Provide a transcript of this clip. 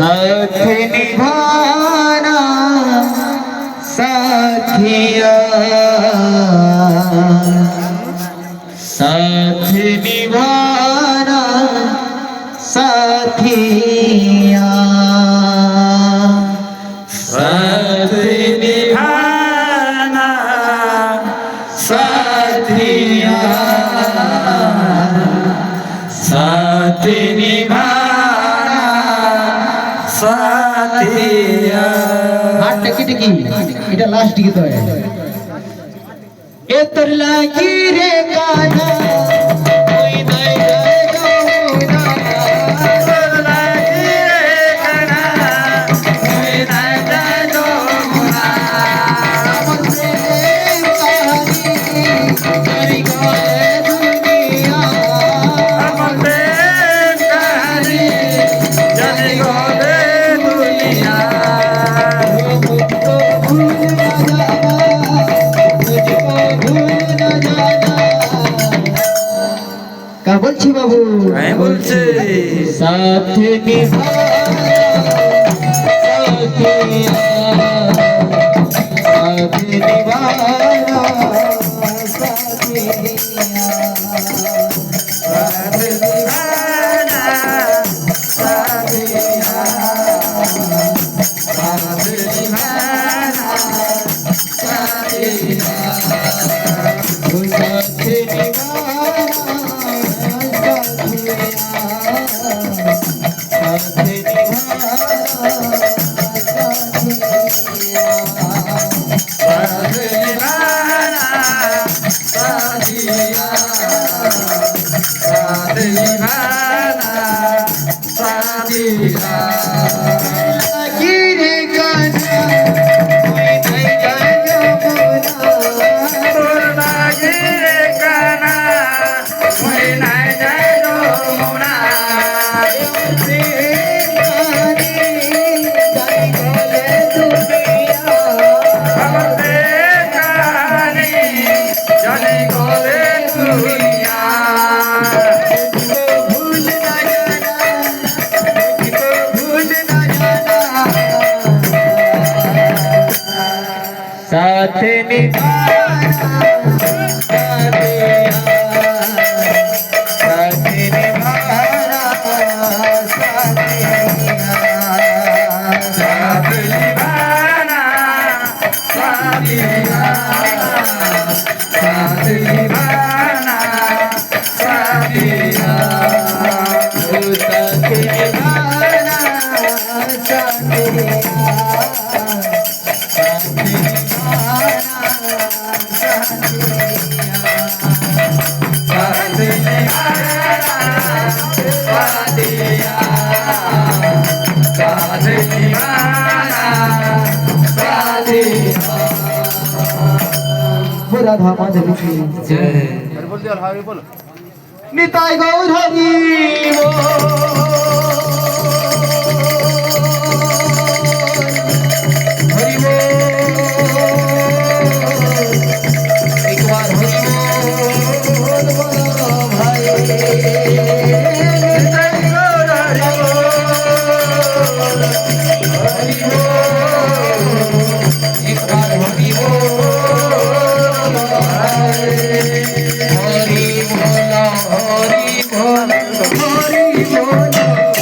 साथ निभाना साथिया, साथ निभाना साथिया, साथ निभाना साथिया, साथ निभाना साथिया। हाँ टिकी टिकी इटा लास्ट गीत है। ए तरला की रे काना कोई नहीं जाएगा मुना, तरला की रे काना कोई नहीं जाएगा मुना, मन से कहानी तेरी गाए दुनिया, मन से कहानी तेरी गाए दुनिया, मुझको भूल ना जाना, मुझको भूल ना जाना। का बोलছি বাবু? হ্যাঁ বলছে। साथ निभाना साथिया, साथ निभाना साथिया, साथ निभाना साथिया, साथ निभाना साथिया, साथ निभाना साथिया, साथ निभाना साथिया, साथ निभाना साथिया, साथ निभाना साथिया, साथ निभाना साथिया, राधा माधव की जय। निताई गौर हरि बोल।